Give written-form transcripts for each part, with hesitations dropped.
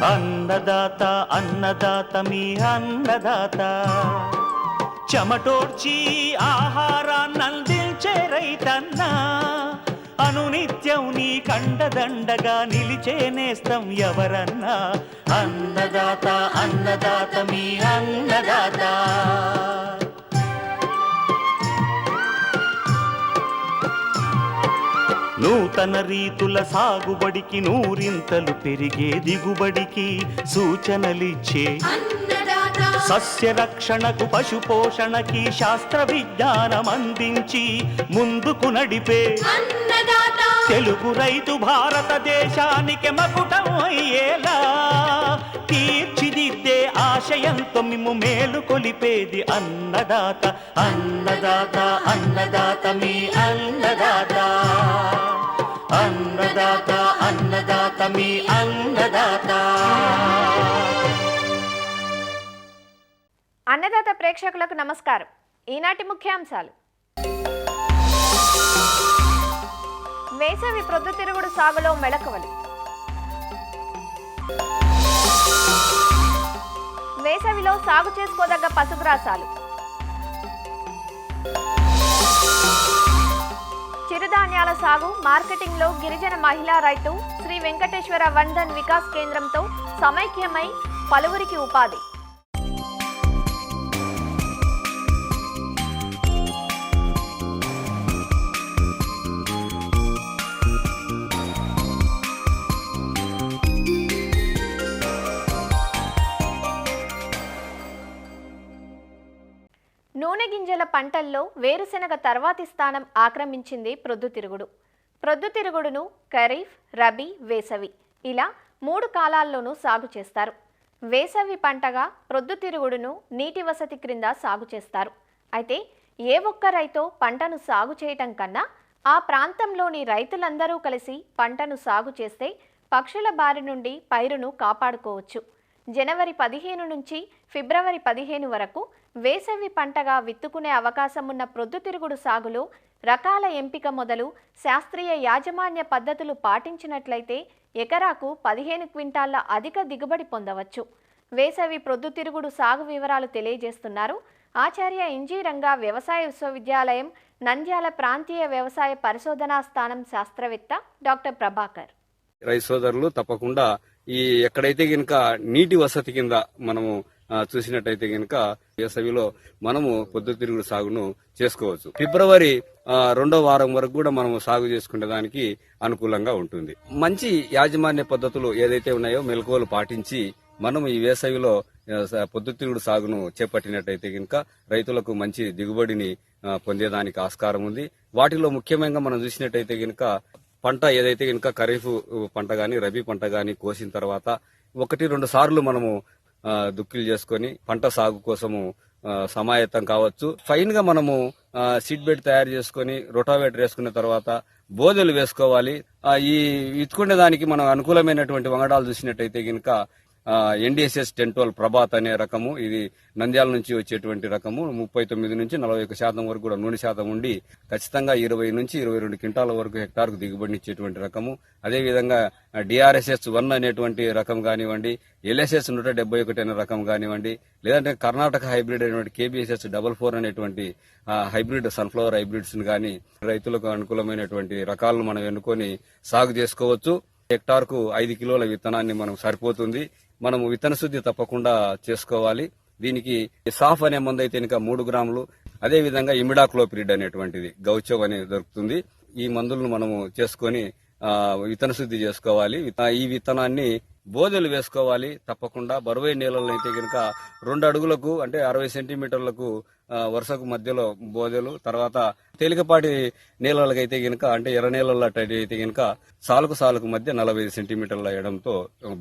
అన్నదాత అన్నదాత మీ అన్నదాత చెమటోడ్చి ఆహారాన్నందించే రైతన్నా అనునిత్యం నీ కండదండగా నిలిచే నేస్తం ఎవరన్నా అన్నదాత అన్నదాత మీ అన్నదాత. నూతన రీతుల సాగుబడికి నూరింతలు పెరిగే దిగుబడికి సూచనలిచ్చే సస్య రక్షణకు పశు పోషణకి శాస్త్ర విజ్ఞానం అందించి ముందుకు నడిపే తెలుగు రైతు భారతదేశానికి మకుటం అయ్యేలా తీర్చిదిద్దే ఆశయంతో మిమ్ము మేలు కొలిపేది అన్నదాత అన్నదాత అన్నదాత మీ అన్నదాత అన్నదాత అన్నదాత మీ అన్నదాత. అన్నదాత ప్రేక్షకులకు నమస్కారం. ఈనాటి ముఖ్యాంశాలు: వేసవి ప్రొద్దుతిరుగుడు సాగులో మెళకువలు, వేసవిలో సాగు చేసుకోదగ్గ పశుగ్రాసాలు, చిరుధాన్యాల సాగు మార్కెటింగ్లో గిరిజన మహిళా రైతు శ్రీ వెంకటేశ్వర వందన్ వికాస్ కేంద్రంతో సమైక్యమై పలువురికి ఉపాధి. నూనె గింజల పంటల్లో వేరుశెనగ తర్వాతి స్థానం ఆక్రమించింది ప్రొద్దుతిరుగుడు. ప్రొద్దుతిరుగుడును ఖరీఫ్, రబీ, వేసవి ఇలా 3 కాలాల్లోనూ సాగు చేస్తారు. వేసవి పంటగా ప్రొద్దుతిరుగుడును నీటి వసతి క్రింద సాగు చేస్తారు. అయితే ఏ ఒక్క రైతో పంటను సాగు చేయటం కన్నా ఆ ప్రాంతంలోని రైతులందరూ కలిసి పంటను సాగు చేస్తే పక్షుల బారి నుండి పైరును కాపాడుకోవచ్చు. జనవరి 15 నుంచి ఫిబ్రవరి 15 వరకు వేసవి పంటగా విత్తుకునే అవకాశం ఉన్న ప్రొద్దుతిరుగుడు సాగులో రకాల ఎంపిక మొదలు శాస్త్రీయ యాజమాన్య పద్ధతులు పాటించినట్లయితే ఎకరాకు 15 క్వింటాళ్ల అధిక దిగుబడి పొందవచ్చు. వేసవి ప్రొద్దుతిరుగుడు సాగు వివరాలు తెలియజేస్తున్నారు ఆచార్య ఎన్జీ రంగా వ్యవసాయ విశ్వవిద్యాలయం నంద్యాల ప్రాంతీయ వ్యవసాయ పరిశోధనా స్థానం శాస్త్రవేత్త డాక్టర్ ప్రభాకర్. రైతు సోదరులు తప్పకుండా ఈ ఎక్కడైతే గనక నీటి వసతి కింద మనము చూసినట్టయితే గనక వేసవిలో మనము పొద్దుతిరుగుడు సాగును చేసుకోవచ్చు. ఫిబ్రవరి 2వ వారం వరకు కూడా మనము సాగు చేసుకునే దానికి అనుకూలంగా ఉంటుంది. మంచి యాజమాన్య పద్ధతులు ఏదైతే ఉన్నాయో మెలకువలు పాటించి మనము ఈ వేసవిలో పొద్దుతిరుగుడు సాగును చేపట్టినట్టయితే గనక రైతులకు మంచి దిగుబడిని పొందేదానికి ఆస్కారం ఉంది. వాటిలో ముఖ్యంగా మనం చూసినట్టయితే గనక పంట ఏదైతే గనక ఖరీఫ్ పంట గాని రబీ పంట గాని కోసిన తర్వాత 1-2 సార్లు మనము దుక్కిలు చేసుకుని పంట సాగు కోసము సమాయత్తం కావచ్చు. ఫైన్ గా మనము సీడ్ బెడ్ తయారు చేసుకుని రొటావేటర్ వేసుకున్న తర్వాత బోదెలు వేసుకోవాలి. ఈ విత్తుకునే దానికి మనం అనుకూలమైనటువంటి వంగడాలు చూసినట్టయితే గనక NDSS 1012 ప్రభాత్ అనే రకము, ఇది నంద్యాల నుంచి వచ్చేటువంటి రకము. 39 నుంచి 41% వరకు కూడా నూనె శాతం ఉండి ఖచ్చితంగా 20 నుంచి 22 క్వింటాల వరకు హెక్టార్కు దిగుబడినిచ్చేటువంటి రకము. అదేవిధంగా DRSS 1 అనేటువంటి రకం కానివ్వండి, LSS 171 అనే రకం కానివ్వండి, లేదంటే కర్ణాటక హైబ్రిడ్ అయినటువంటి KBSS 44 అనేటువంటి హైబ్రిడ్ సన్ఫ్లవర్ హైబ్రిడ్స్ గాని రైతులకు అనుకూలమైనటువంటి రకాలను మనం ఎన్నుకొని సాగు చేసుకోవచ్చు. హెక్టార్కు 5 కిలోల విత్తనాన్ని మనం సరిపోతుంది. మనము విత్తన శుద్ధి తప్పకుండా చేసుకోవాలి. దీనికి సాఫ్ అనే మందు అయితే ఇంకా 3 గ్రాములు, అదేవిధంగా ఇమిడాక్లోపిరిడ్ అనేటువంటిది గౌచవ్ అనేది దొరుకుతుంది. ఈ మందులను మనము చేసుకొని విత్తన శుద్ధి చేసుకోవాలి. ఈ విత్తనాన్ని బోదెలు వేసుకోవాలి. తప్పకుండా బరువైన నేలలను అయితే కనుక 2 అడుగులకు అంటే 60 సెంటీమీటర్లకు వరుసకు మధ్యలో బోదెలు, తర్వాత తేలికపాటి నేలలకైతే గనక అంటే ఎర్ర నేలల్లో అయితే గనక సాలుకు మధ్య 45 సెంటీమీటర్ల ఎడంతో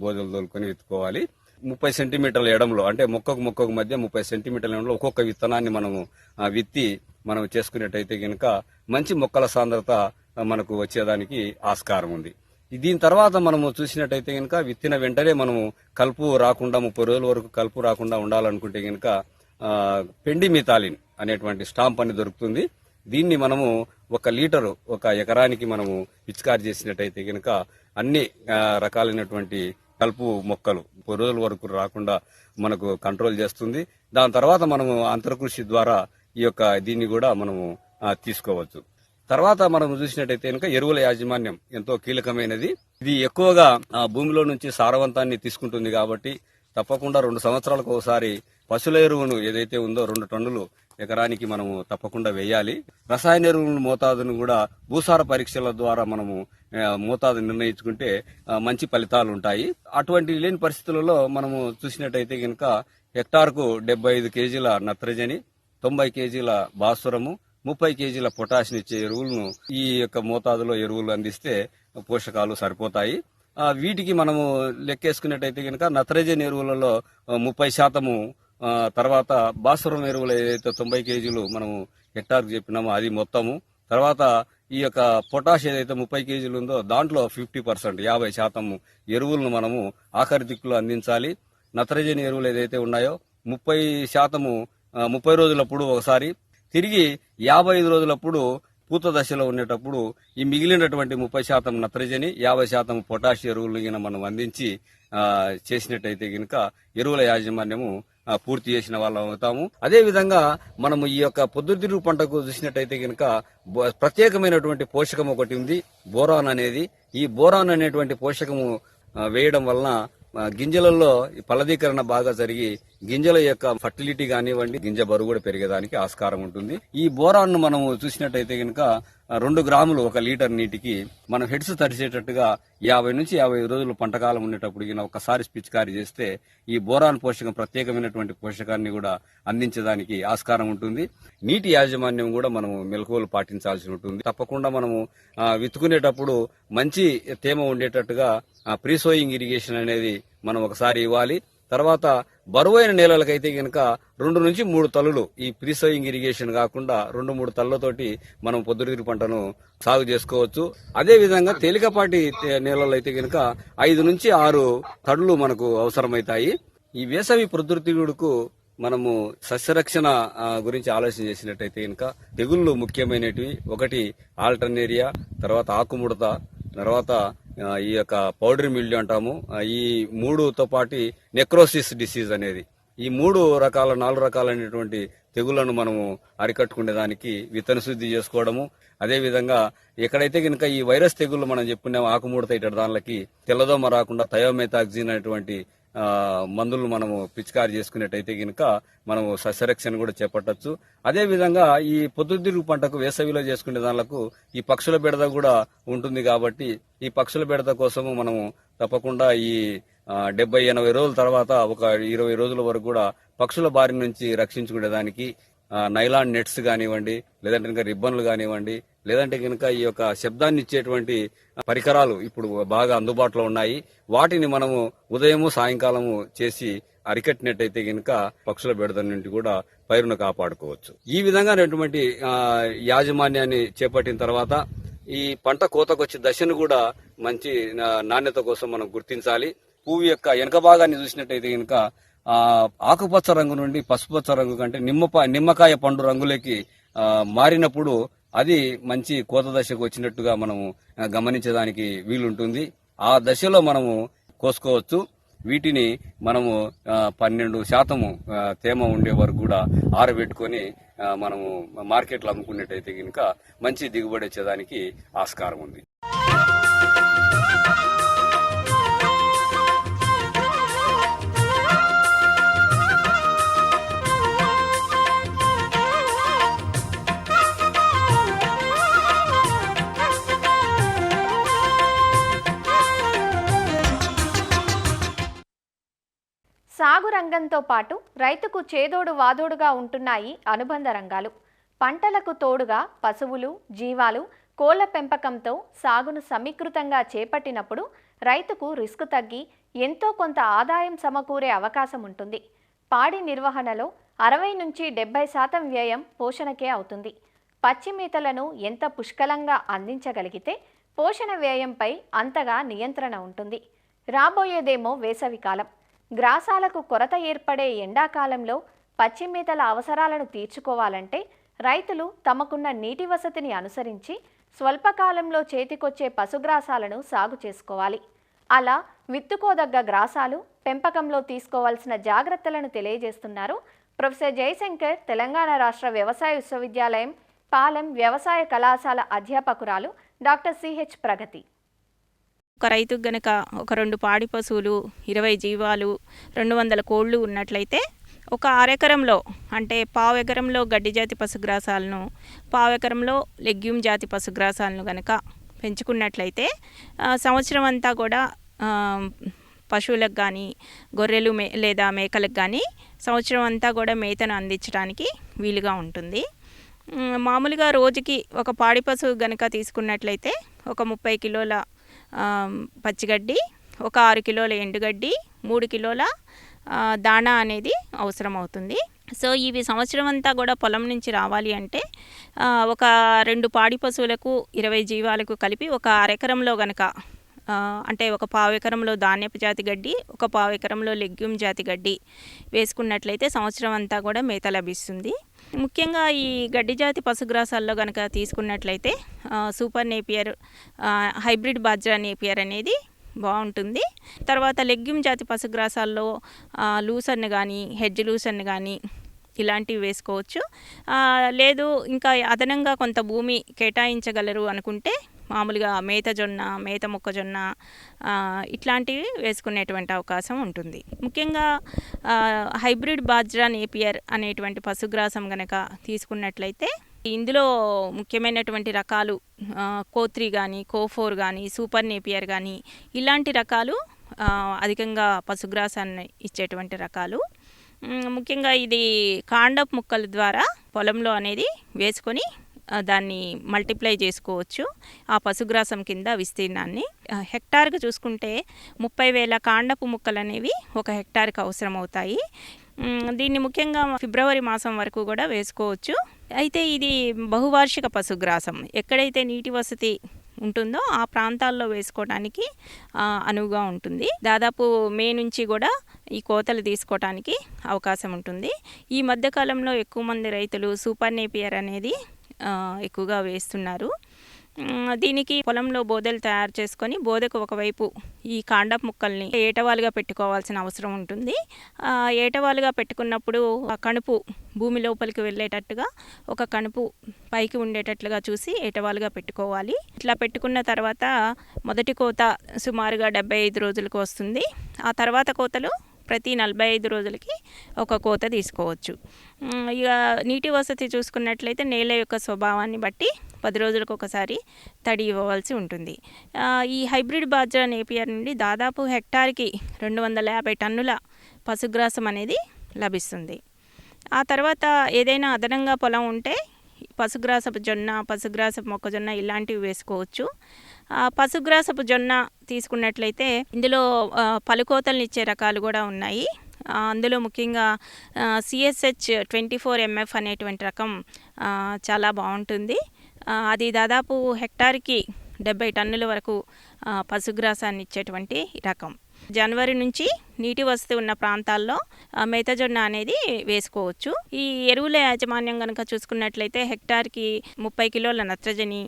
బోదెలు తోలుకొని విత్తుకోవాలి. 30 సెంటీమీటర్ల ఎడంలో అంటే మొక్కకు మధ్య 30 సెంటీమీటర్ల ఎడంలో ఒక్కొక్క విత్తనాన్ని మనము విత్తి మనం చేసుకున్నట్టయితే గనక మంచి మొక్కల సాంద్రత మనకు వచ్చేదానికి ఆస్కారం ఉంది. దీని తర్వాత మనము చూసినట్టయితే గనక విత్తిన వెంటనే మనము కలుపు రాకుండా 30 రోజుల వరకు కలుపు రాకుండా ఉండాలనుకుంటే గనక పెండిమిథాలిన్ అనేటువంటి స్టాంప్ అని దొరుకుతుంది. దీన్ని మనము 1 లీటరు 1 ఎకరానికి మనము పిచికారి చేసినట్టయితే గనక అన్ని రకాలైనటువంటి కలుపు మొక్కలు 30 రోజుల వరకు రాకుండా మనకు కంట్రోల్ చేస్తుంది. దాని తర్వాత మనము అంతర్కృషి ద్వారా ఈ యొక్క దీన్ని కూడా మనము తీసుకోవచ్చు. తర్వాత మనం చూసినట్టయితే కనుక ఎరువుల యాజమాన్యం ఎంతో కీలకమైనది. ఇది ఎక్కువగా భూమిలో నుంచి సారవంతాన్ని తీసుకుంటుంది కాబట్టి తప్పకుండా 2 సంవత్సరాలకు ఒకసారి పశువుల ఎరువును ఏదైతే ఉందో 2 టన్నులు ఎకరానికి మనము తప్పకుండా వేయాలి. రసాయన ఎరువుల మోతాదును కూడా భూసార పరీక్షల ద్వారా మనము మోతాదు నిర్ణయించుకుంటే మంచి ఫలితాలు ఉంటాయి. అటువంటి లేని పరిస్థితులలో మనము చూసినట్టయితే కనుక హెక్టార్కు 75 కేజీల నత్రజని, 90 కేజీల భాస్వరము, 30 కేజీల పొటాషియం ఇచ్చే ఎరువులను ఈ యొక్క మోతాదులో ఎరువులు అందిస్తే పోషకాలు సరిపోతాయి. వీటికి మనము లెక్కేసుకున్నట్టయితే కనుక నత్రజని ఎరువులలో 30%, తర్వాత భాస్వరం ఎరువులు ఏదైతే 90 కేజీలు మనము హెక్టార్కు చెప్పినామో అది మొత్తము, తర్వాత ఈ యొక్క పొటాష్ ఏదైతే 30 కేజీలు ఉందో దాంట్లో 50%, 50% ఎరువులను మనము ఆఖరి దిక్కులో అందించాలి. నత్రజని ఎరువులు ఏదైతే ఉన్నాయో 30% 30 రోజులప్పుడు ఒకసారి, తిరిగి 55 రోజులప్పుడు పూత దశలో ఉండేటప్పుడు ఈ మిగిలినటువంటి 30% నత్రజని, 50% పొటాష్ ఎరువులు మనం అందించి చేసినట్టయితే గనుక ఎరువుల యాజమాన్యము పూర్తి చేసిన వాళ్ళం అవుతాము. అదే విధంగా మనము ఈ యొక్క పొద్దుతిరుగు పంటకు చూసినట్టయితే గనుక ప్రత్యేకమైనటువంటి పోషకం ఒకటి ఉంది, బోరాన్ అనేది. ఈ బోరాన్ అనేటువంటి పోషకము వేయడం వలన గింజలలో ఫలదీకరణ బాగా జరిగి గింజల యొక్క ఫర్టిలిటీ కానివ్వండి, గింజ బరువు కూడా పెరిగేదానికి ఆస్కారం ఉంటుంది. ఈ బోరాన్ మనము చూసినట్టయితే కనుక 2 గ్రాములు 1 లీటర్ నీటికి మనం హెడ్స్ తడిసేటట్టుగా 50 నుంచి 55 రోజులు పంటకాలం ఉండేటప్పుడు ఒకసారి పిచికారీ చేస్తే ఈ బోరాన్ పోషకం ప్రత్యేకమైనటువంటి పోషకాన్ని కూడా అందించడానికి ఆస్కారం ఉంటుంది. నీటి యాజమాన్యం కూడా మనము మెలకువలు పాటించాల్సి ఉంటుంది. తప్పకుండా మనము విత్తుకునేటప్పుడు మంచి తేమ ఉండేటట్టుగా ప్రీ సోయింగ్ ఇరిగేషన్ అనేది మనం ఒకసారి ఇవ్వాలి. తర్వాత బరువైన నేలలకైతే గనక 2 నుంచి 3 తల్లులు ఈ ప్రీ సోయింగ్ ఇరిగేషన్ కాకుండా 2-3 తల్లతోటి మనం పొద్దుతిరుగు పంటను సాగు చేసుకోవచ్చు. అదే విధంగా తేలికపాటి నేలలు అయితే గనక 5 నుంచి 6 తడులు మనకు అవసరమవుతాయి. ఈ వేసవి పొద్దుతిరుగుడుకు మనము సస్యరక్షణ గురించి ఆలోచన చేసినట్టయితే గనక తెగుళ్లు ముఖ్యమైనటివి. ఒకటి ఆల్టర్నేరియా, తర్వాత ఆకుముడత, తర్వాత ఈ యొక్క పౌడర్ మిల్డ్యూ అంటాము. ఈ 3తో పాటు నెక్రోసిస్ డిసీజ్ అనేది, ఈ 4 రకాలైనటువంటి తెగుళ్లను మనము అరికట్టుకునేదానికి విత్తన శుద్ధి చేసుకోవడము. అదే విధంగా ఎక్కడైతే కనుక ఈ వైరస్ తెగుళ్లు మనం చెప్పుకున్నాము ఆకుముడత ఇటు దానికి తెల్లదోమ రాకుండా థయోమెథాక్సిన్ అనేటువంటి మందులు మనము పిచికారి చేసుకున్నట్టయితే గనక మనము సస్యరక్షణ కూడా చేపట్టచ్చు. అదే విధంగా ఈ పొద్దుతిరుగు పంటకు వేసవిలో చేసుకునే దానికి ఈ పక్షుల బెడద కూడా ఉంటుంది కాబట్టి ఈ పక్షుల బెడద కోసము మనము తప్పకుండా ఈ 70-80 రోజుల తర్వాత ఒక 20 రోజుల వరకు కూడా పక్షుల బారి నుంచి రక్షించుకునేదానికి నైలాన్ నెట్స్ కానివ్వండి, లేదంటే కనుక రిబ్బన్లు కానివ్వండి, లేదంటే కనుక ఈ యొక్క శబ్దాన్ని ఇచ్చేటువంటి పరికరాలు ఇప్పుడు బాగా అందుబాటులో ఉన్నాయి. వాటిని మనము ఉదయము సాయంకాలము చేసి అరికట్టినట్టయితే గనక పక్షుల బెడద నుండి కూడా పైరును కాపాడుకోవచ్చు. ఈ విధంగానటువంటి యాజమాన్యాన్ని చేపట్టిన తర్వాత ఈ పంట కోతకొచ్చే దశను కూడా మంచి నాణ్యత కోసం మనం గుర్తించాలి. పువ్వు యొక్క వెనక భాగాన్ని చూసినట్టయితే గనక ఆకుపచ్చ రంగు నుండి పసుపచ్చ రంగు కంటే నిమ్మకాయ పండు రంగులోకి మారినప్పుడు అది మంచి కోత దశకు వచ్చినట్టుగా మనము గమనించడానికి వీలుంటుంది. ఆ దశలో మనము కోసుకోవచ్చు. వీటిని మనము 12% తేమ ఉండే వరకు కూడా ఆరబెట్టుకొని మనము మార్కెట్లో అమ్ముకున్నట్టయితే కనుక మంచి దిగుబడి వచ్చేదానికి ఆస్కారం ఉంది. సాగు రంగంతో పాటు రైతుకు చేదోడు వాదోడుగా ఉంటున్నాయి అనుబంధ రంగాలు. పంటలకు తోడుగా పశువులు, జీవాలు, కోళ్ల పెంపకంతో సాగును సమీకృతంగా చేపట్టినప్పుడు రైతుకు రిస్క్ తగ్గి ఎంతో కొంత ఆదాయం సమకూరే అవకాశం ఉంటుంది. పాడి నిర్వహణలో 60 నుంచి 70% వ్యయం పోషణకే అవుతుంది. పచ్చి మేతలను ఎంత పుష్కలంగా అందించగలిగితే పోషణ వ్యయంపై అంతగా నియంత్రణ ఉంటుంది. రాబోయేదేమో వేసవికాలం. గ్రాసాలకు కొరత ఏర్పడే ఎండాకాలంలో పచ్చి మేతల అవసరాలను తీర్చుకోవాలంటే రైతులు తమకున్న నీటి వసతిని అనుసరించి స్వల్పకాలంలో చేతికొచ్చే పశుగ్రాసాలను సాగు చేసుకోవాలి. అలా విత్తుకోదగ్గ గ్రాసాలు పెంపకంలో తీసుకోవాల్సిన జాగ్రత్తలను తెలియజేస్తున్నారు ప్రొఫెసర్ జయశంకర్, తెలంగాణ రాష్ట్ర వ్యవసాయ విశ్వవిద్యాలయం పాలెం వ్యవసాయ కళాశాల అధ్యాపకురాలు డాక్టర్ సిహెచ్ ప్రగతి. ఒక రైతుకు గనక ఒక 2 పాడి పశువులు, 20 జీవాలు, 200 కోళ్ళు ఉన్నట్లయితే ఒక అరెకరంలో అంటే పావు ఎకరంలో గడ్డి జాతి పశుగ్రాసాలను, పావు ఎకరంలో లెగ్యూమ్ జాతి పశుగ్రాసాలను గనక పెంచుకున్నట్లయితే సంవత్సరం అంతా కూడా పశువులకు కానీ గొర్రెలు లేదా మేకలకు కానీ సంవత్సరం అంతా కూడా మేతను అందించడానికి వీలుగా ఉంటుంది. మామూలుగా రోజుకి ఒక పాడి పశువు గనక తీసుకున్నట్లయితే ఒక 30 కిలోల పచ్చిగడ్డి, ఒక 6 కిలోల ఎండుగడ్డి, 3 కిలోల దాణా అనేది అవసరం అవుతుంది. సో ఇవి సంవత్సరం అంతా కూడా పొలం నుంచి రావాలి అంటే ఒక 2 పాడి పశువులకు 20 జీవాలకు కలిపి ఒక అరెకరంలో గనక అంటే ఒక పావు ఎకరంలో ధాన్యపు జాతి గడ్డి, ఒక పావు ఎకరంలో లెగ్యూమ్ జాతి గడ్డి వేసుకున్నట్లయితే సంవత్సరం అంతా కూడా మేత లభిస్తుంది. ముఖ్యంగా ఈ గడ్డి జాతి పశుగ్రాసాల్లో కనుక తీసుకున్నట్లయితే super Napier, hybrid bajra Napier అనేది బాగుంటుంది. తర్వాత లెగ్యూమ్ జాతి పశుగ్రాసాల్లో లూసర్న్ కానీ, హెడ్జ్ లూసర్న్ కానీ ఇలాంటివి వేసుకోవచ్చు. లేదు ఇంకా అదనంగా కొంత భూమి కేటాయించగలరు అనుకుంటే మామూలుగా మేత జొన్న, మేత మొక్కజొన్న ఇట్లాంటివి వేసుకునేటువంటి అవకాశం ఉంటుంది. ముఖ్యంగా హైబ్రిడ్ బాజ్రా నేపియర్ అనేటువంటి పశుగ్రాసం గనక తీసుకున్నట్లయితే ఇందులో ముఖ్యమైనటువంటి రకాలు కో3 కానీ, కో4 కానీ, సూపర్ నేపియర్ కానీ ఇలాంటి రకాలు అధికంగా పశుగ్రాసాన్ని ఇచ్చేటువంటి రకాలు. ముఖ్యంగా ఇది కాండపు ముక్కల ద్వారా పొలంలో అనేది వేసుకొని దాన్ని మల్టిప్లై చేసుకోవచ్చు ఆ పశుగ్రాసం కింద విస్తీర్ణాన్ని. హెక్టార్కి చూసుకుంటే 30,000 కాండపు ముక్కలు అనేవి ఒక హెక్టార్కి అవసరం అవుతాయి. దీన్ని ముఖ్యంగా ఫిబ్రవరి మాసం వరకు కూడా వేసుకోవచ్చు. అయితే ఇది బహువార్షిక పశుగ్రాసం. ఎక్కడైతే నీటి వసతి ఉంటుందో ఆ ప్రాంతాల్లో వేసుకోవడానికి అనువుగా ఉంటుంది. దాదాపు మే నుంచి కూడా ఈ కోతలు తీసుకోవడానికి అవకాశం ఉంటుంది. ఈ మధ్యకాలంలో ఎక్కువ మంది రైతులు సూపర్ నేపియర్ అనేది ఎక్కువగా వేస్తున్నారు. దీనికి పొలంలో బోదెలు తయారు చేసుకొని బోదెకు ఒకవైపు ఈ కాండపు ముక్కల్ని ఏటవాలుగా పెట్టుకోవాల్సిన అవసరం ఉంటుంది. ఏటవాలుగా పెట్టుకున్నప్పుడు ఆ కణుపు భూమి లోపలికి వెళ్ళేటట్టుగా ఒక కణుపు పైకి ఉండేటట్లుగా చూసి ఏటవాలుగా పెట్టుకోవాలి. ఇట్లా పెట్టుకున్న తర్వాత మొదటి కోత సుమారుగా 75 రోజులకు వస్తుంది. ఆ తర్వాత కోతలు ప్రతి 45 రోజులకి ఒక కోత తీసుకోవచ్చు. ఇక నీటి వసతి చూసుకున్నట్లయితే నేల యొక్క స్వభావాన్ని బట్టి 10 రోజులకు ఒకసారి తడి ఇవ్వవలసి ఉంటుంది. ఈ హైబ్రిడ్ బాజ్రా నేపియర్ నుండి దాదాపు హెక్టార్కి 250 టన్నుల పశుగ్రాసం అనేది లభిస్తుంది. ఆ తర్వాత ఏదైనా అదనంగా పొలం ఉంటే పశుగ్రాసపు జొన్న, పశుగ్రాసపు మొక్కజొన్న ఇలాంటివి వేసుకోవచ్చు. పశుగ్రాసపు జొన్న తీసుకున్నట్లయితే ఇందులో పలుకోతలను ఇచ్చే రకాలు కూడా ఉన్నాయి. అందులో ముఖ్యంగా CSH 24MF అనేటువంటి రకం చాలా బాగుంటుంది. అది దాదాపు హెక్టార్కి 70 టన్నుల వరకు పశుగ్రాసాన్ని ఇచ్చేటువంటి రకం. జనవరి నుంచి నీటి వసతి ఉన్న ప్రాంతాల్లో మేతజొన్న అనేది వేసుకోవచ్చు. ఈ ఎరువుల యాజమాన్యం కనుక చూసుకున్నట్లయితే హెక్టార్కి 30 కిలోల నత్రజని,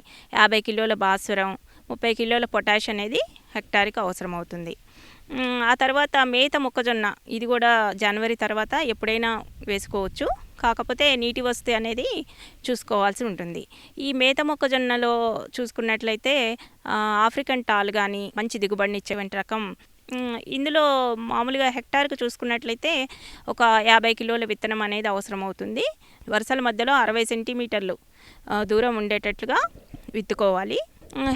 50 కిలోల భాస్వరం, 30 కిలోల పొటాష్ అనేది హెక్టార్కి అవసరం అవుతుంది. ఆ తర్వాత మేత మొక్కజొన్న ఇది కూడా జనవరి తర్వాత ఎప్పుడైనా వేసుకోవచ్చు. కాకపోతే నీటి వసతి అనేది చూసుకోవాల్సి ఉంటుంది. ఈ మేత మొక్కజొన్నలో చూసుకున్నట్లయితే ఆఫ్రికన్ టాల్ కానీ మంచి దిగుబడినిచ్చేటువంటి రకం. ఇందులో మామూలుగా హెక్టార్కి చూసుకున్నట్లయితే ఒక 50 కిలోల విత్తనం అనేది అవసరం అవుతుంది. వరుసల మధ్యలో 60 సెంటీమీటర్లు దూరం ఉండేటట్లుగా విత్తుకోవాలి.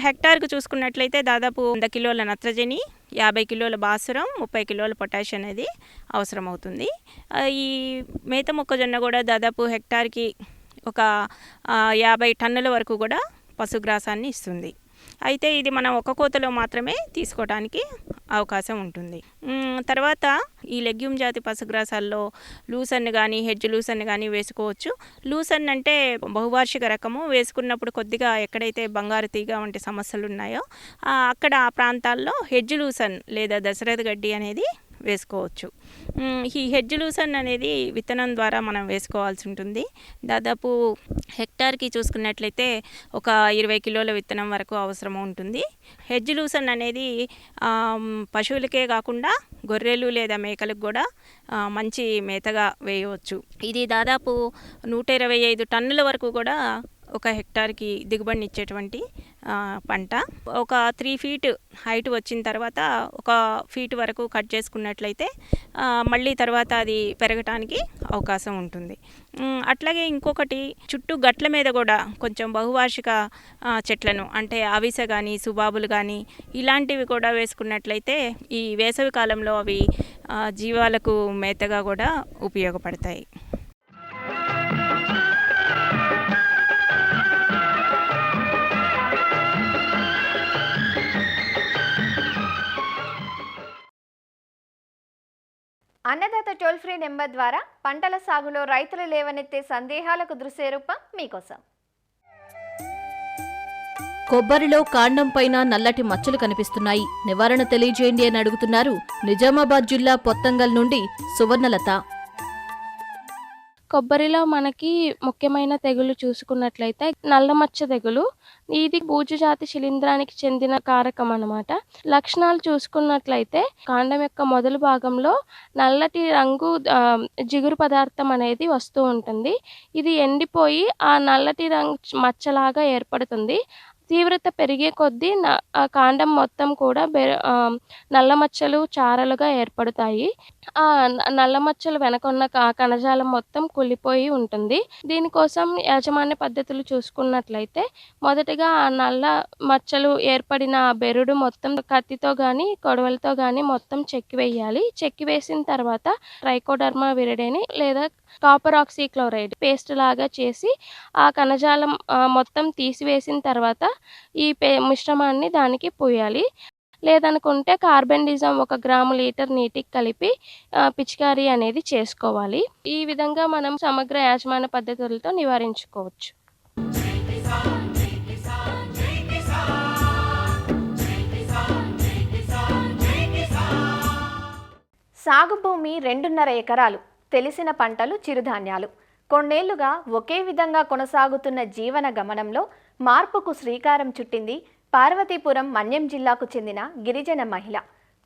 హెక్టార్కి చూసుకున్నట్లయితే దాదాపు 100 కిలోల నత్రజని, 50 కిలోల భాస్వరం, 30 కిలోల పొటాష్ అనేది అవసరం అవుతుంది. ఈ మేత మొక్కజొన్న కూడా దాదాపు హెక్టార్కి ఒక 50 టన్నుల వరకు కూడా పశుగ్రాసాన్ని ఇస్తుంది. అయితే ఇది మనం ఒక కోతలో మాత్రమే తీసుకోవడానికి అవకాశం ఉంటుంది. తర్వాత ఈ లెగ్యూమ్ జాతి పశుగ్రాసాల్లో లూసర్న్ కానీ, హెడ్జ్ లూసర్న్ కానీ వేసుకోవచ్చు. లూసర్న్ అంటే బహువార్షిక రకము. వేసుకున్నప్పుడు కొద్దిగా ఎక్కడైతే బంగారు తీగ వంటి సమస్యలు ఉన్నాయో అక్కడ ఆ ప్రాంతాల్లో హెడ్జ్ లూసర్న్ లేదా దశరథ గడ్డి అనేది వేసుకోవచ్చు. ఈ హెడ్జ్ లూసన్ అనేది విత్తనం ద్వారా మనం వేసుకోవాల్సి ఉంటుంది. దాదాపు హెక్టార్కి చూసుకున్నట్లయితే ఒక 20 కిలోల విత్తనం వరకు అవసరం ఉంటుంది. హెడ్జ్ లూసన్ అనేది పశువులకే కాకుండా గొర్రెలు లేదా మేకలకు కూడా మంచి మేతగా వేయవచ్చు. ఇది దాదాపు 125 టన్నుల వరకు కూడా ఒక హెక్టార్కి దిగుబడిని ఇచ్చేటువంటి పంట. ఒక 3 ఫీట్ హైట్ వచ్చిన తర్వాత ఒక ఫీట్ వరకు కట్ చేసుకున్నట్లయితే మళ్ళీ తర్వాత అది పెరగటానికి అవకాశం ఉంటుంది. అట్లాగే ఇంకొకటి, చుట్టూ గట్ల మీద కూడా కొంచెం బహువార్షిక చెట్లను అంటే అవిసె కానీ సుబాబులు కానీ ఇలాంటివి కూడా వేసుకున్నట్లయితే ఈ వేసవి కాలంలో అవి జీవాలకు మేతగా కూడా ఉపయోగపడతాయి. అన్నదాత టోల్ ఫ్రీ నెంబర్ ద్వారా పంటల సాగులో రైతులు లేవనెత్తే సందేహాలకు దృశ్యరూపం మీకోసం. కొబ్బరిలో కాండం పైన నల్లటి మచ్చలు కనిపిస్తున్నాయి, నివారణ తెలియజేయండి అని అడుగుతున్నారు నిజామాబాద్ జిల్లా పొత్తంగల్ నుండి సువర్ణలత. కొబ్బరిలో మనకి ముఖ్యమైన తెగులు చూసుకున్నట్లయితే నల్లమచ్చ తెగులు. ఇది బూజుజాతి శిలీంధ్రానికి చెందిన కారకం అన్నమాట. లక్షణాలు చూసుకున్నట్లయితే కాండం యొక్క మొదలు భాగంలో నల్లటి రంగు జిగురు పదార్థం అనేది వస్తూ ఉంటుంది. ఇది ఎండిపోయి ఆ నల్లటి రంగు మచ్చలాగా ఏర్పడుతుంది. తీవ్రత పెరిగే కొద్దీ కాండం మొత్తం కూడా నల్ల మచ్చలు చారలుగా ఏర్పడతాయి. ఆ నల్ల మచ్చలు వెనకున్న కణజాలం మొత్తం కుళ్ళిపోయి ఉంటుంది. దీనికోసం యాజమాన్య పద్ధతులు చూసుకున్నట్లయితే మొదటిగా ఆ నల్ల మచ్చలు ఏర్పడిన బెరుడు మొత్తం కత్తితో కానీ కొడవలతో కానీ మొత్తం చెక్కివేయాలి. చెక్కివేసిన తర్వాత ట్రైకోడర్మా విరిడేని లేదా కాపర్ ఆక్సీక్లోరైడ్ పేస్ట్ లాగా చేసి ఆ కణజాలం మొత్తం తీసివేసిన తర్వాత ఈ మిశ్రమాన్ని దానికి పోయాలి. లేదనుకుంటే కార్బెండిజం 1 గ్రాము లీటర్ నీటికి కలిపి పిచికారీ అనేది చేసుకోవాలి. ఈ విధంగా మనం సమగ్ర యాజమాన్య పద్ధతులతో నివారించుకోవచ్చు. సాగు భూమి 2.5 ఎకరాలు, తెలిసిన పంటలు చిరుధాన్యాలు. కొన్నేళ్లుగా ఒకే విధంగా కొనసాగుతున్న జీవన గమనంలో మార్పుకు శ్రీకారం చుట్టింది పార్వతీపురం మన్యం జిల్లాకు చెందిన గిరిజన మహిళ.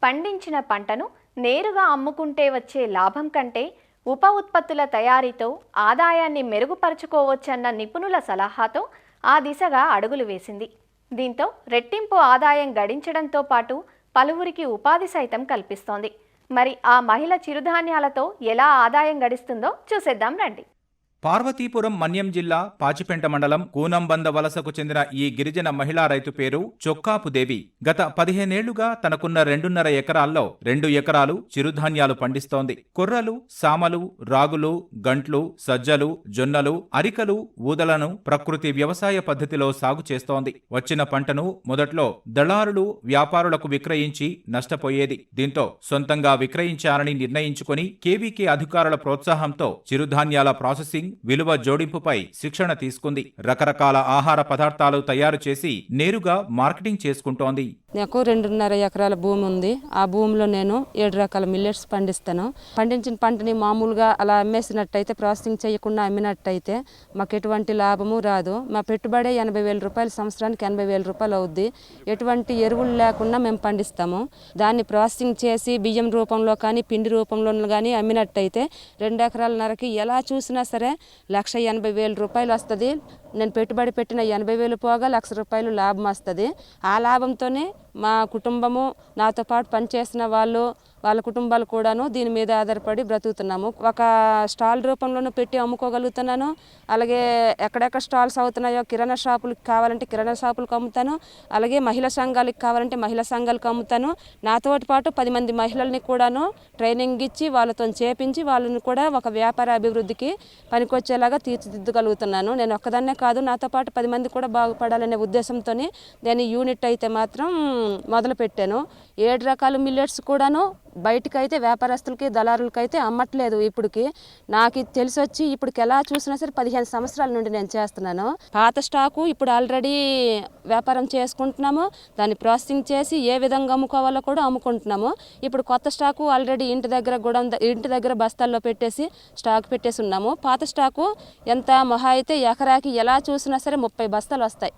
పండించిన పంటను నేరుగా అమ్ముకుంటే వచ్చే లాభం కంటే ఉప ఉత్పత్తుల తయారీతో ఆదాయాన్ని మెరుగుపరుచుకోవచ్చన్న నిపుణుల సలహాతో ఆ దిశగా అడుగులు వేసింది. దీంతో రెట్టింపు ఆదాయం గడించడంతో పాటు పలువురికి ఉపాధి సైతం కల్పిస్తోంది. మరి ఆ మహిళ చిరుధాన్యాలతో ఎలా ఆదాయం గడిస్తుందో చూసేద్దాం రండి. పార్వతీపురం మన్యం జిల్లా పాచిపెంట మండలం కూనంబంద వలసకు చెందిన ఈ గిరిజన మహిళా రైతు పేరు చొక్కాపు దేవి. గత 15 ఏళ్లుగా తనకున్న 2.5 ఎకరాల్లో 2 ఎకరాలు చిరుధాన్యాలు పండిస్తోంది. కొర్రలు, సామలు, రాగులు, గంట్లు, సజ్జలు, జొన్నలు, అరికలు, ఊదలను ప్రకృతి వ్యవసాయ పద్ధతిలో సాగు చేస్తోంది. వచ్చిన పంటను మొదట్లో దళారులు, వ్యాపారులకు విక్రయించి నష్టపోయేది. దీంతో సొంతంగా విక్రయించాలని నిర్ణయించుకుని కేవీకే అధికారుల ప్రోత్సాహంతో చిరుధాన్యాల ప్రాసెసింగ్, విలువ జోడింపుపై శిక్షణ తీసుకుంది. రకరకాల ఆహార పదార్థాలు తయారు చేసి నేరుగా మార్కెటింగ్ చేసుకుంటోంది. నాకు 2.5 ఎకరాల భూమి ఉంది. ఆ భూమిలో నేను 7 రకాల మిల్లెట్స్ పండిస్తాను. పండించిన పంటని మామూలుగా అలా అమ్మేసినట్టయితే, ప్రాసెసింగ్ చేయకుండా అమ్మినట్టయితే మాకు ఎటువంటి లాభము రాదు. మా పెట్టుబడే 80,000 రూపాయలు, సంవత్సరానికి 80,000 రూపాయలు అవుద్ది. ఎటువంటి ఎరువులు లేకుండా మేము పండిస్తాము. దాన్ని ప్రాసెసింగ్ చేసి బియ్యం రూపంలో కానీ పిండి రూపంలో కానీ అమ్మినట్టయితే 2 ఎకరాలన్నరకి ఎలా చూసినా సరే 1,80,000 రూపాయలు వస్తుంది. నేను పెట్టుబడి పెట్టిన 80,000 పోగా 1,00,000 రూపాయలు లాభం వస్తుంది. ఆ లాభంతోనే మా కుటుంబము, నాతో పాటు పనిచేసిన వాళ్ళ కుటుంబాలు కూడాను దీని మీద ఆధారపడి బ్రతుకుతున్నాము. ఒక స్టాల్ రూపంలోనూ పెట్టి అమ్ముకోగలుగుతున్నాను. అలాగే ఎక్కడెక్కడ స్టాల్స్ అవుతున్నాయో కిరాణా షాపులకు కావాలంటే కిరాణా షాపులకు అమ్ముతాను. అలాగే మహిళా సంఘాలకు కావాలంటే మహిళా సంఘాలకు అమ్ముతాను. నాతో పాటు 10 మంది మహిళల్ని కూడాను ట్రైనింగ్ ఇచ్చి వాళ్ళతో చేపించి వాళ్ళని కూడా ఒక వ్యాపార అభివృద్ధికి పనికొచ్చేలాగా తీర్చిదిద్దగలుగుతున్నాను. నేను ఒక్కదాన్నే కాదు, నాతో పాటు 10 మంది కూడా బాగుపడాలనే ఉద్దేశంతో నేను యూనిట్ అయితే మాత్రం మొదలుపెట్టాను. 7 రకాల మిల్లెట్స్ కూడాను బయటకైతే వ్యాపారస్తులకి దళారులకైతే అమ్మట్లేదు. ఇప్పటికి నాకు తెలిసి వచ్చి ఇప్పటికి ఎలా చూసినా సరే 15 సంవత్సరాల నుండి నేను చేస్తున్నాను. పాత స్టాకు ఇప్పుడు ఆల్రెడీ వ్యాపారం చేసుకుంటున్నాము, దాన్ని ప్రాసెసింగ్ చేసి ఏ విధంగా అమ్ముకోవాలో కూడా అమ్ముకుంటున్నాము. ఇప్పుడు కొత్త స్టాకు ఆల్రెడీ ఇంటి దగ్గర బస్తాల్లో పెట్టేసి స్టాక్ పెట్టేసి ఉన్నాము. పాత స్టాకు ఎంత మహా అయితే ఎకరాకి ఎలా చూసినా సరే 30 బస్తాలు వస్తాయి.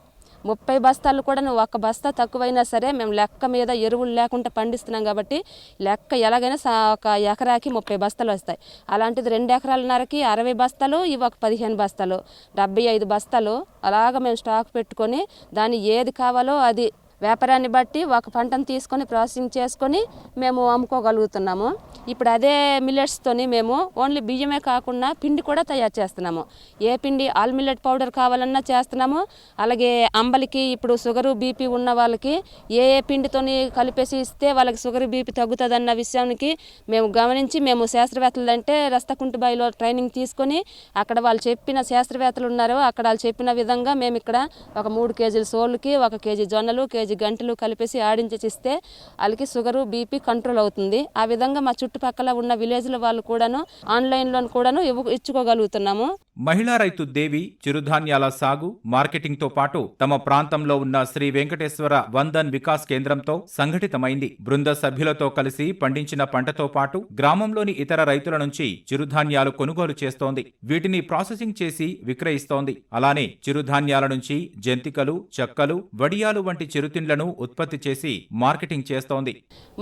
30 బస్తాలు కూడా ఒక బస్తా తక్కువైనా సరే మేము లెక్క మీద ఎరువులు లేకుండా పండిస్తున్నాం కాబట్టి లెక్క ఎలాగైనా ఒక ఎకరాకి 30 బస్తాలు వస్తాయి. అలాంటిది 2 ఎకరాలన్నరకి 60 బస్తాలు, ఇవి ఒక 15 బస్తాలు, 75 బస్తాలు అలాగ మేము స్టాక్ పెట్టుకొని దాన్ని ఏది కావాలో అది వ్యాపారాన్ని బట్టి ఒక పంటను తీసుకొని ప్రాసెసింగ్ చేసుకొని మేము అమ్ముకోగలుగుతున్నాము. ఇప్పుడు అదే మిల్లెట్స్తోని మేము ఓన్లీ బియ్యమే కాకుండా పిండి కూడా తయారు చేస్తున్నాము. ఏ పిండి ఆల్ మిల్లెట్ పౌడర్ కావాలన్నా చేస్తున్నాము. అలాగే అంబలికి ఇప్పుడు షుగరు బీపీ ఉన్న వాళ్ళకి ఏ పిండితోని కలిపేసి ఇస్తే వాళ్ళకి షుగర్ బీపీ తగ్గుతుందన్న విషయానికి మేము గమనించి మేము శాస్త్రవేత్తలు అంటే రస్తకుంటుబాయిలో ట్రైనింగ్ తీసుకొని అక్కడ వాళ్ళు చెప్పిన శాస్త్రవేత్తలు ఉన్నారు, అక్కడ వాళ్ళు చెప్పిన విధంగా మేము ఇక్కడ ఒక 3 కేజీల సోళ్ళకి 1 కేజీ జొన్నలు, కేజీ గంటలు కలిపేసి ఆడించేసి ఇస్తే వాళ్ళకి షుగరు బీపీ కంట్రోల్ అవుతుంది. ఆ విధంగా మా చుట్టుపక్కల ఉన్న విలేజ్ల వాళ్ళు కూడాను ఆన్లైన్లో కూడాను ఇచ్చుకోగలుగుతున్నాము. మహిళా రైతు దేవి చిరుధాన్యాల సాగు, మార్కెటింగ్ తో పాటు తమ ప్రాంతంలో ఉన్న శ్రీ వెంకటేశ్వర వందన్ వికాస్ కేంద్రంతో సంఘటితమైంది. బృంద సభ్యులతో కలిసి పండించిన పంటతో పాటు గ్రామంలోని ఇతర రైతుల నుంచి చిరుధాన్యాలు కొనుగోలు చేస్తోంది. వీటిని ప్రాసెసింగ్ చేసి విక్రయిస్తోంది. అలానే చిరుధాన్యాల నుంచి జంతికలు, చెక్కలు, వడియాలు వంటి చిరుతిండ్లను ఉత్పత్తి చేసి మార్కెటింగ్ చేస్తోంది.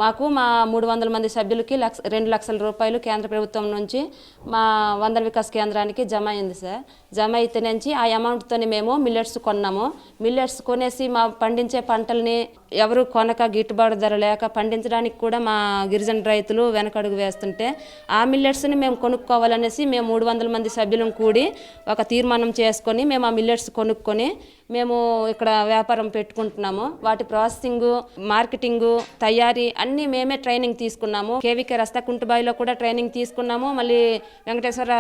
మాకు మా 300 మంది సభ్యులకి 2 లక్షల రూపాయలు కేంద్ర ప్రభుత్వం నుంచి మా వందన్ వికాస్ కేంద్రానికి జమ అయింది సార్. జమ అయితే నుంచి ఆ అమౌంట్తోని మేము మిల్లెట్స్ కొన్నాము. మిల్లెట్స్ కొనేసి మా పండించే పంటల్ని ఎవరు కొనక గిట్టుబాటు ధర లేక పండించడానికి కూడా మా గిరిజన రైతులు వెనకడుగు వేస్తుంటే ఆ మిల్లెట్స్ని మేము కొనుక్కోవాలనేసి మేము 300 మంది సభ్యులను కూడి ఒక తీర్మానం చేసుకొని మేము ఆ మిల్లెట్స్ కొనుక్కొని మేము ఇక్కడ వ్యాపారం పెట్టుకుంటున్నాము. వాటి ప్రాసెసింగ్, మార్కెటింగ్, తయారీ అన్నీ మేమే ట్రైనింగ్ తీసుకున్నాము. కేవీకే రస్తకుంటుబాయిలో కూడా ట్రైనింగ్ తీసుకున్నాము. మళ్ళీ వెంకటేశ్వర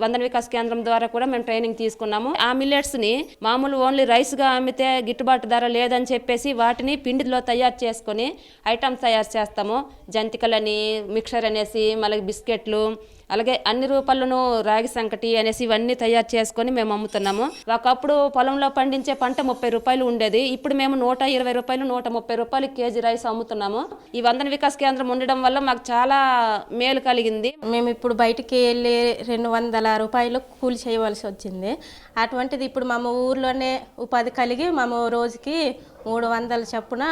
వందన వికాస్ కేంద్రం ద్వారా కూడా మేము ట్రైనింగ్ తీసుకున్నాము. ఆ మిల్లెట్స్ని మామూలు ఓన్లీ రైస్గా అమ్మితే గిట్టుబాటు ధర లేదని చెప్పేసి వాటిని పిండిలో తయారు చేసుకొని ఐటమ్స్ తయారు చేస్తాము. జంతికలని, మిక్చర్ అనేసి, మళ్ళీ బిస్కెట్లు, అలాగే అన్ని రూపాల్లోనూ రాగి సంకటి అనేసి ఇవన్నీ తయారు చేసుకొని మేము అమ్ముతున్నాము. ఒకప్పుడు పొలంలో పండించే పంట 30 రూపాయలు ఉండేది. ఇప్పుడు మేము 120 రూపాయలు, 130 రూపాయలు కేజీ రైస్ అమ్ముతున్నాము. ఈ వందన వికాస్ కేంద్రం ఉండడం వల్ల మాకు చాలా మేలు కలిగింది. మేము ఇప్పుడు బయటికి వెళ్ళి 200 రూపాయలు కూలి చేయవలసి వచ్చింది. అటువంటిది ఇప్పుడు మా ఊర్లోనే ఉపాధి కలిగి మేము రోజుకి 300 చొప్పున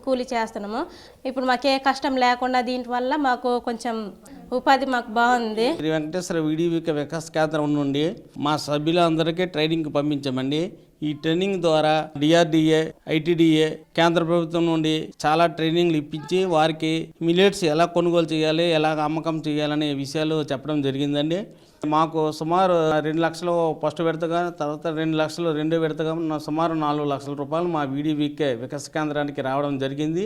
కూలి చేస్తున్నాము. ఇప్పుడు మాకే కష్టం లేకుండా దీంట్ వల్ల మాకు కొంచెం ఉపాధి మాకు బాగుంది. శ్రీ వెంకటేశ్వర వీడివిక వికాస్ కేంద్రం నుండి మా సభ్యులందరికీ ట్రైనింగ్ పంపించామండి. ఈ ట్రైనింగ్ ద్వారా డిఆర్డిఏ, ఐటీడీఏ, కేంద్ర ప్రభుత్వం నుండి చాలా ట్రైనింగ్లు ఇప్పించి వారికి మిల్లెట్స్ ఎలా కొనుగోలు చేయాలి, ఎలా అమ్మకం చేయాలనే విషయాలు చెప్పడం జరిగిందండి. మాకు సుమారు 2 లక్షలు ఫస్ట్ విడతగా, తర్వాత 2 లక్షలు రెండో విడతగా సుమారు 4 లక్షల రూపాయలు మా వీడివికే వికాస్ కేంద్రానికి రావడం జరిగింది.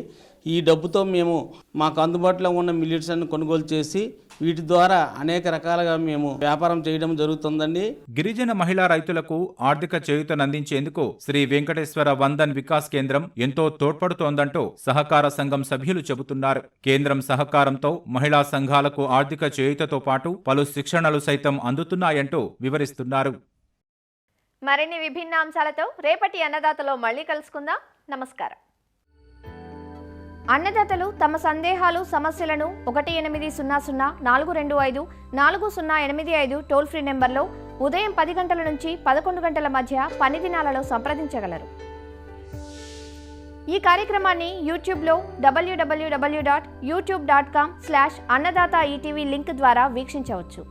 ఈ డబ్బుతో మేము మాకు అందుబాటులో ఉన్న మిల్లెట్స్ అన్ని కొనుగోలు చేసి వీటి ద్వారా అనేక రకాలుగా మేము వ్యాపారం చేయడం జరుగుతుందండి. గిరిజన మహిళా రైతులకు ఆర్థిక చేయూతనందించేందుకు శ్రీ వెంకటేశ్వర వందన్ వికాస్ కేంద్రం ఎంతో తోడ్పడుతోందంటూ సహకార సంఘం సభ్యులు చెబుతున్నారు. కేంద్రం సహకారంతో మహిళా సంఘాలకు ఆర్థిక చేయూతతో పాటు పలు శిక్షణలు సైతం అందుతున్నాయంటూ వివరిస్తున్నారు. మరిన్ని విభిన్న అంశాలతో రేపటి అన్నదాతలో మళ్ళీ కలుసుకుందాం. నమస్కారం. అన్నదాతలు తమ సందేహాలు, సమస్యలను 1800-425-4085 టోల్ ఫ్రీ నెంబర్లో ఉదయం 10 గంటల నుంచి 11 గంటల మధ్య పని దినాలలో సంప్రదించగలరు. ఈ కార్యక్రమాన్ని యూట్యూబ్లో www.youtube.com/annadaata ETV లింక్ ద్వారా వీక్షించవచ్చు.